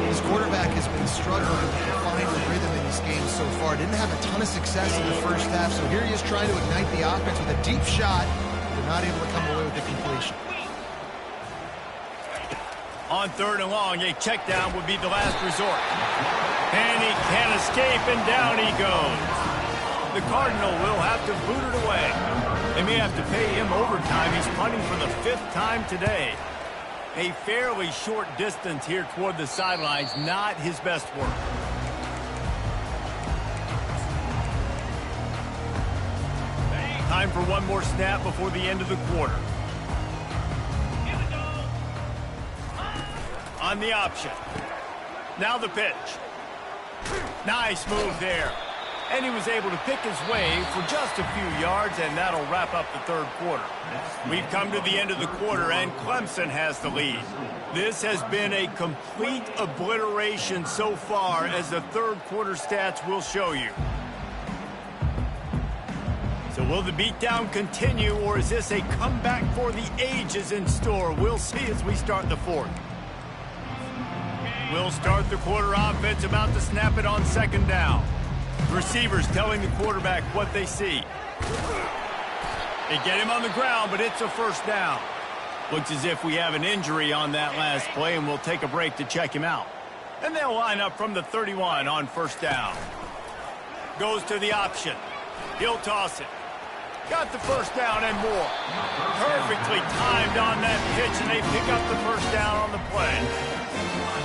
His quarterback has been struggling to find a rhythm in this game so far. Didn't have a ton of success in the first half, so here he is trying to ignite the offense with a deep shot, but not able to come away with the completion. On 3rd and long, a check down would be the last resort. And he can't escape, and down he goes. The Cardinal will have to boot it away. They may have to pay him overtime. He's punting for the 5th time today. A fairly short distance here toward the sidelines, not his best work. Time for one more snap before the end of the quarter. On the option. Now the pitch. Nice move there. And he was able to pick his way for just a few yards, and that'll wrap up the 3rd quarter. We've come to the end of the quarter, and Clemson has the lead. This has been a complete obliteration so far, as the 3rd quarter stats will show you. So will the beatdown continue, or is this a comeback for the ages in store? We'll see as we start the 4th. We'll start the quarter offense, about to snap it on 2nd down. Receivers telling the quarterback what they see. They get him on the ground, but it's a first down. Looks as if we have an injury on that last play, and we'll take a break to check him out. And they'll line up from the 31 on first down. Goes to the option. He'll toss it. Got the first down and more. Perfectly timed on that pitch, and they pick up the first down on the play.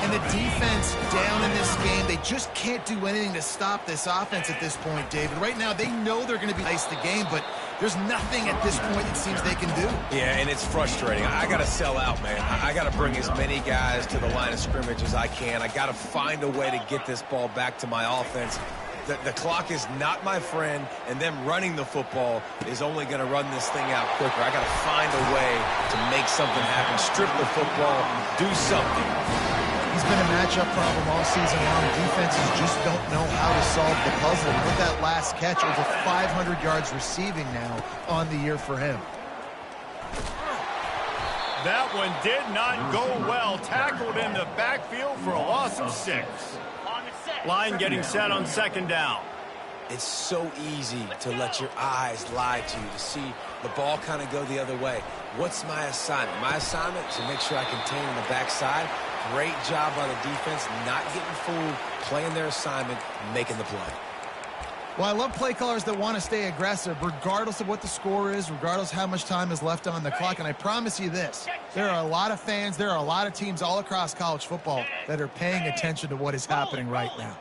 And the defense down in this game, they just can't do anything to stop this offense at this point, David. Right now, they know they're going to be ice the game, but there's nothing at this point it seems they can do. Yeah, and it's frustrating. I got to sell out, man. I got to bring as many guys to the line of scrimmage as I can. I got to find a way to get this ball back to my offense. The clock is not my friend, and them running the football is only going to run this thing out quicker. I got to find a way to make something happen, strip the football, do something. He's been a matchup problem all season long. Defenses just don't know how to solve the puzzle. And with that last catch, over 500 yards receiving now on the year for him. That one did not go well. Tackled in the backfield for a loss of 6. Line getting set on 2nd down. It's so easy to let your eyes lie to you, to see the ball kind of go the other way. What's my assignment? My assignment is to make sure I contain on the backside. Great job by the defense, not getting fooled, playing their assignment, making the play. Well, I love play callers that want to stay aggressive, regardless of what the score is, regardless how much time is left on the clock. And I promise you this, there are a lot of fans, there are a lot of teams all across college football that are paying attention to what is happening right now.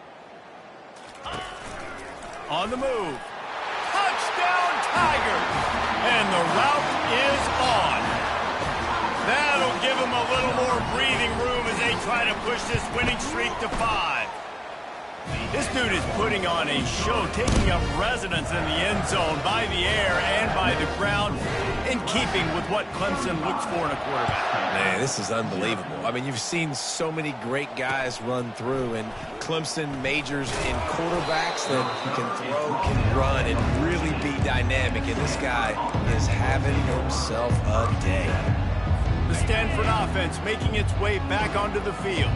On the move. Touchdown, Tigers! And the route is on. give them a little more breathing room as they try to push this winning streak to 5. This dude is putting on a show, taking up residence in the end zone by the air and by the ground, in keeping with what Clemson looks for in a quarterback. Man, this is unbelievable. I mean, you've seen so many great guys run through, and Clemson majors in quarterbacks that can throw, can run, and really be dynamic, and this guy is having himself a day. The Stanford offense making its way back onto the field.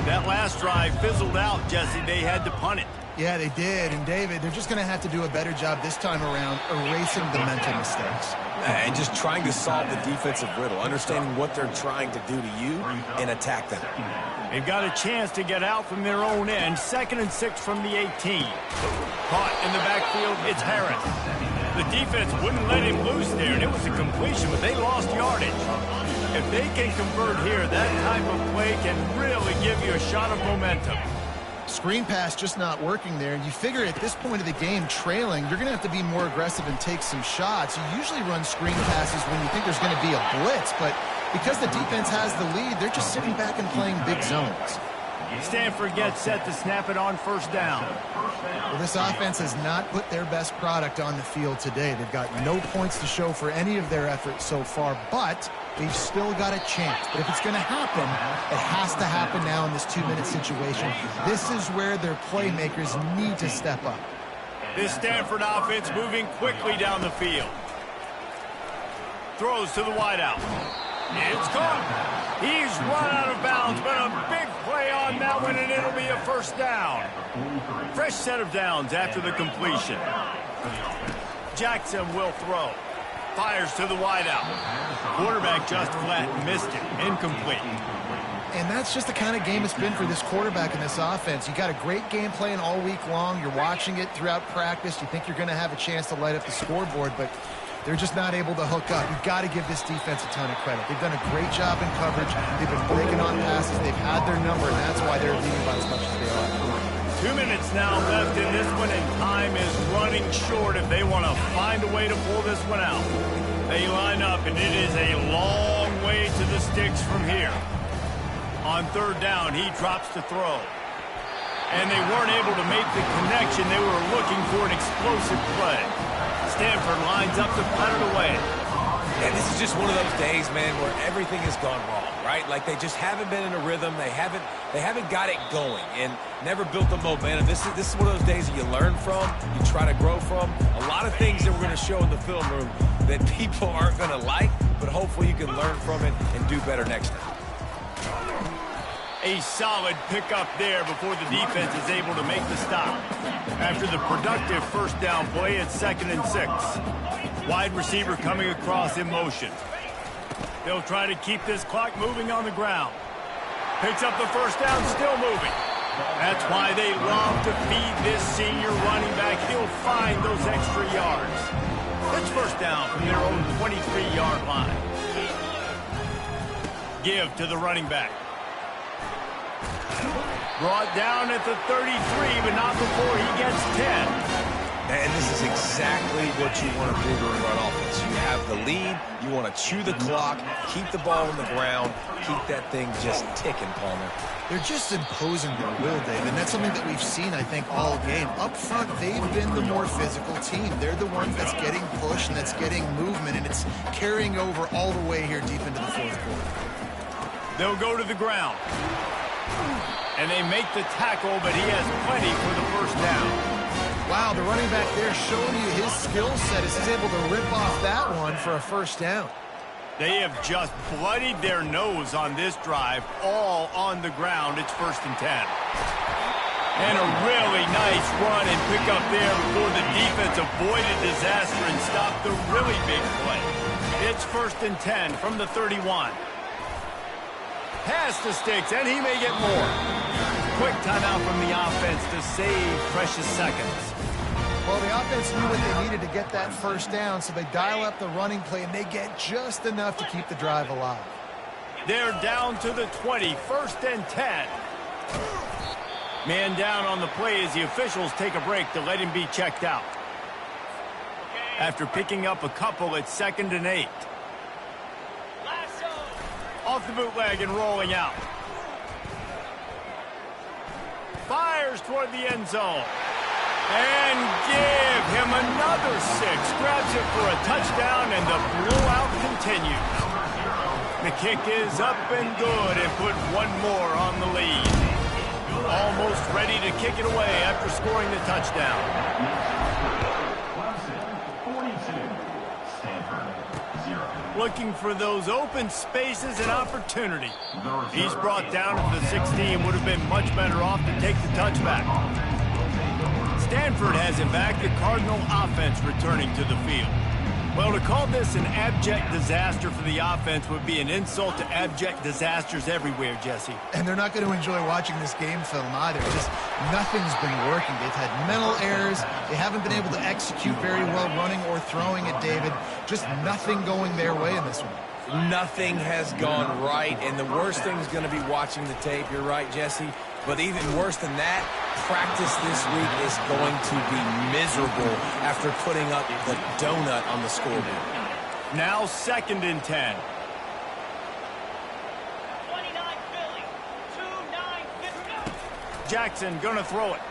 That last drive fizzled out, Jesse. They had to punt it. Yeah, they did. And, David, they're just going to have to do a better job this time around erasing the mental mistakes. And just trying to solve the defensive riddle, understanding what they're trying to do to you and attack them. They've got a chance to get out from their own end. 2nd and 6 from the 18. Caught in the backfield, it's Harris. The defense wouldn't let him loose there, and it was a completion, but they lost yardage. If they can convert here, that type of play can really give you a shot of momentum. Screen pass just not working there, and you figure at this point of the game, trailing, you're going to have to be more aggressive and take some shots. You usually run screen passes when you think there's going to be a blitz, but because the defense has the lead, they're just sitting back and playing big zones. Stanford gets set to snap it on 1st down. Well, this offense has not put their best product on the field today. They've got no points to show for any of their efforts so far, but they've still got a chance. But if it's going to happen, it has to happen now in this 2-minute situation. This is where their playmakers need to step up. This Stanford offense moving quickly down the field. Throws to the wideout. It's caught. He's run out of bounds, but a big play on that one, and it'll be a 1st down. Fresh set of downs after the completion. Jackson will throw. Fires to the wideout. Quarterback just flat missed it. Incomplete. And that's just the kind of game it's been for this quarterback in this offense. You got a great game plan all week long. You're watching it throughout practice. You think you're going to have a chance to light up the scoreboard, but they're just not able to hook up. You've got to give this defense a ton of credit. They've done a great job in coverage. They've been breaking on passes. They've had their number, and that's why they're leading by as much as they are. 2 minutes now left in this one, and time is running short if they want to find a way to pull this one out. They line up, and it is a long way to the sticks from here. On 3rd down, he drops to throw. And they weren't able to make the connection. They were looking for an explosive play. Stanford lines up to punt it away. And this is just one of those days, man, where everything has gone wrong, right? Like they just haven't been in a rhythm. They haven't got it going and never built the momentum. This is one of those days that you learn from, you try to grow from. A lot of things that we're going to show in the film room that people aren't going to like, but hopefully you can learn from it and do better next time. A solid pickup there before the defense is able to make the stop. After the productive 1st down play, it's 2nd and 6. Wide receiver coming across in motion. They'll try to keep this clock moving on the ground. Picks up the 1st down, still moving. That's why they love to feed this senior running back. He'll find those extra yards. It's 1st down from their own 23-yard line. Give to the running back. Brought down at the 33, but not before he gets 10. And this is exactly what you want to do to run offense. You have the lead, you want to chew the clock, keep the ball on the ground, keep that thing just ticking, Palmer. They're just imposing their will, Dave, and that's something that we've seen, I think, all game. Up front, they've been the more physical team. They're the one that's getting pushed and that's getting movement, and it's carrying over all the way here deep into the 4th quarter. They'll go to the ground. And they make the tackle, but he has plenty for the 1st down. Wow, the running back there showing you his skill set as he's able to rip off that one for a 1st down. They have just bloodied their nose on this drive, all on the ground. It's 1st and 10. And a really nice run and pick up there before the defense avoided disaster and stopped the really big play. It's 1st and 10 from the 31. Pass the sticks, and he may get more. Quick timeout from the offense to save precious seconds. Well, the offense knew what they needed to get that 1st down, so they dial up the running play, and they get just enough to keep the drive alive. They're down to the 20, 1st and 10. Man down on the play as the officials take a break to let him be checked out. After picking up a couple, it's 2nd and 8. Off off the bootleg and rolling out. Fires toward the end zone. And give him another 6. Grabs it for a touchdown, and the blowout continues. The kick is up and good and put one more on the lead. Almost ready to kick it away after scoring the touchdown. Clemson, 42. Stanford, 0. Looking for those open spaces and opportunity. He's brought down to the 16. Would have been much better off to take the touchback. Stanford has it back. The Cardinal offense returning to the field. Well, to call this an abject disaster for the offense would be an insult to abject disasters everywhere, Jesse. And they're not going to enjoy watching this game film either. Just nothing's been working. They've had mental errors. They haven't been able to execute very well running or throwing it, David. Just nothing going their way in this one. Nothing has gone right, and the worst thing is going to be watching the tape. You're right, Jesse. But even worse than that, practice this week is going to be miserable after putting up the donut on the scoreboard. Now 2nd and 10. 29 Philly, 2-9 Jackson gonna throw it.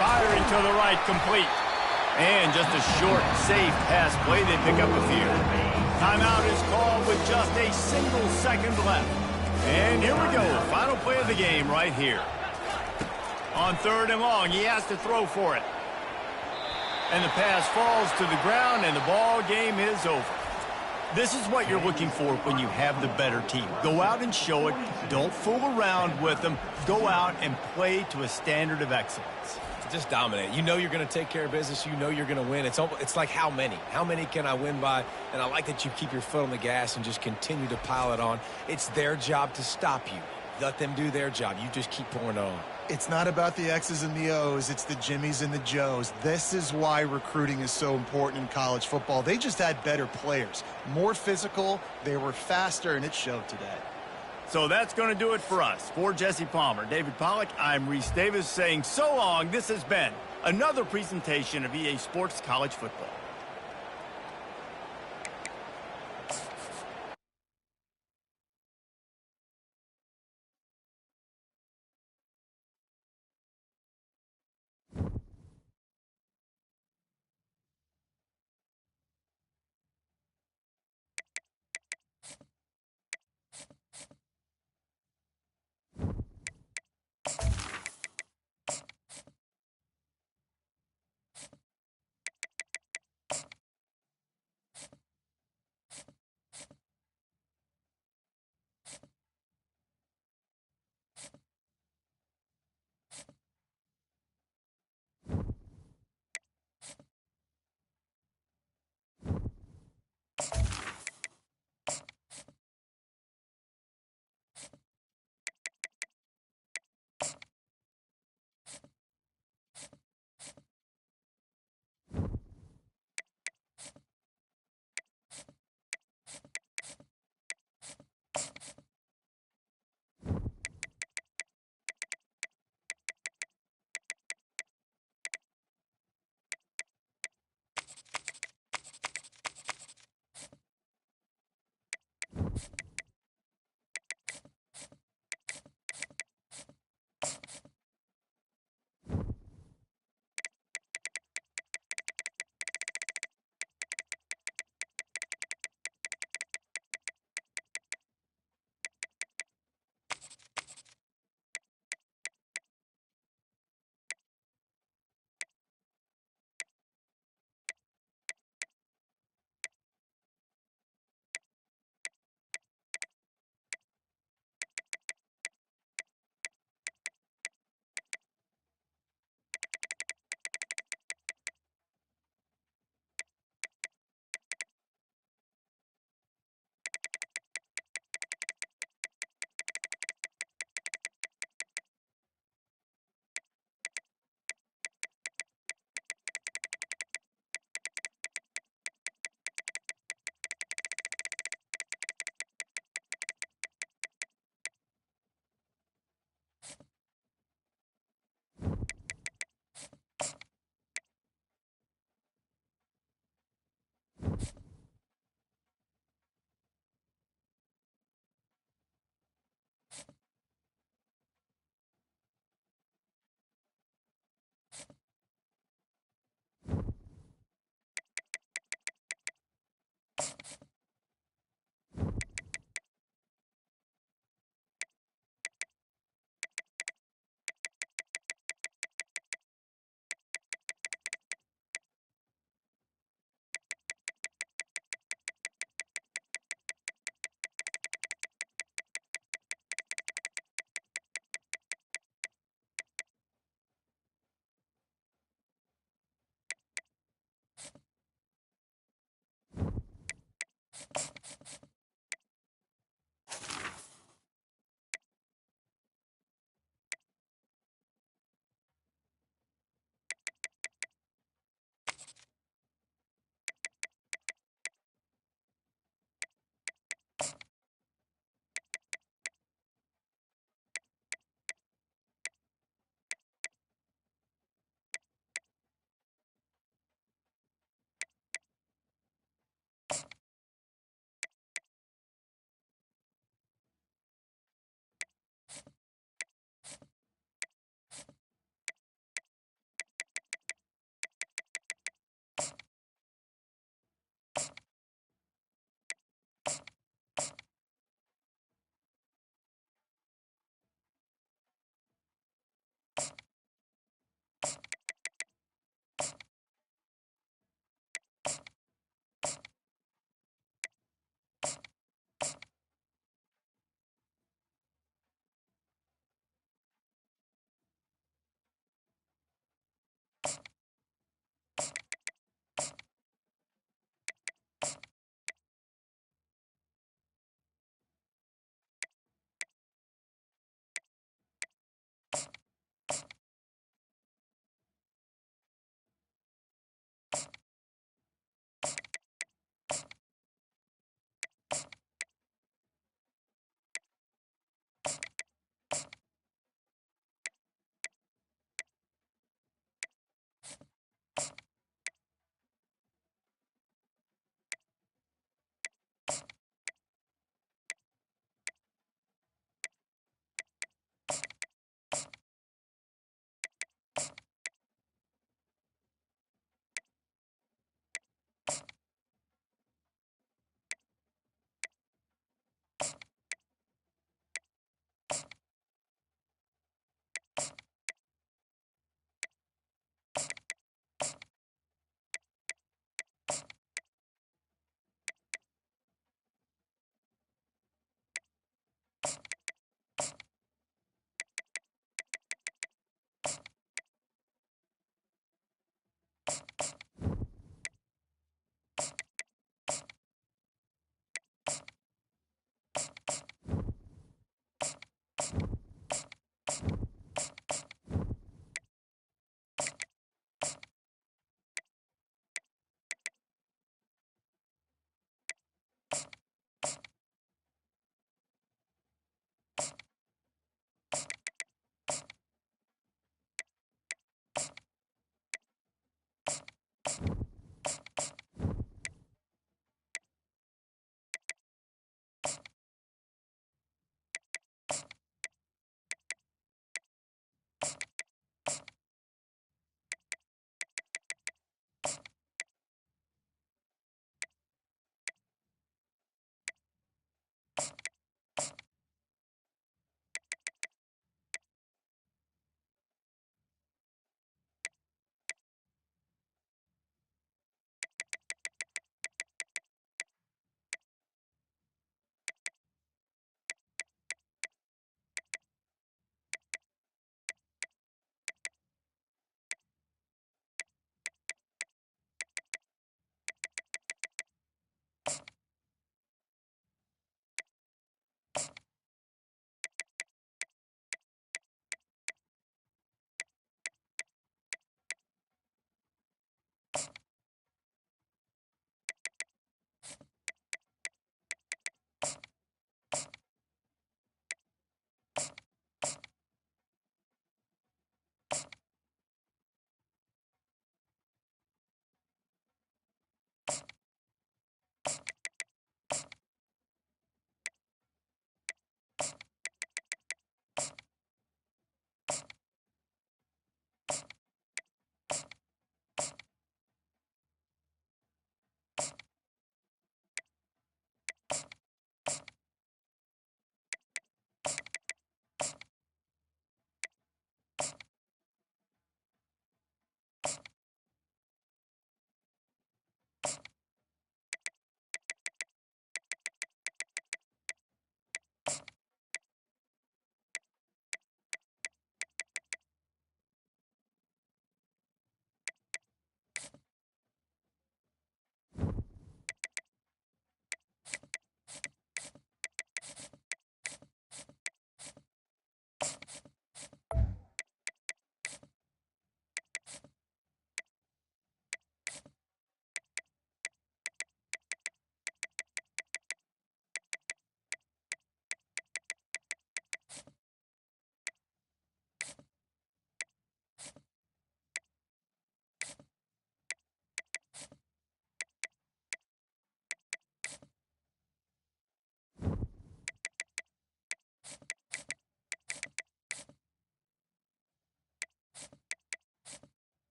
Firing to the right, complete. And just a short, safe pass play. They pick up a few. Timeout is called with just a single second left. And here we go, final play of the game right here. On 3rd and long, he has to throw for it. And the pass falls to the ground, and the ball game is over. This is what you're looking for when you have the better team. Go out and show it. Don't fool around with them. Go out and play to a standard of excellence. Just dominate. You know you're going to take care of business. You know you're going to win. It's like how many? How many can I win by? And I like that you keep your foot on the gas and just continue to pile it on. It's their job to stop you. Let them do their job. You just keep pouring it on. It's not about the X's and the O's. It's the Jimmies and the Joes. This is why recruiting is so important in college football. They just had better players, more physical. They were faster, and it showed today. So that's going to do it for us. For Jesse Palmer, David Pollack, I'm Reese Davis saying so long. This has been another presentation of EA Sports College Football.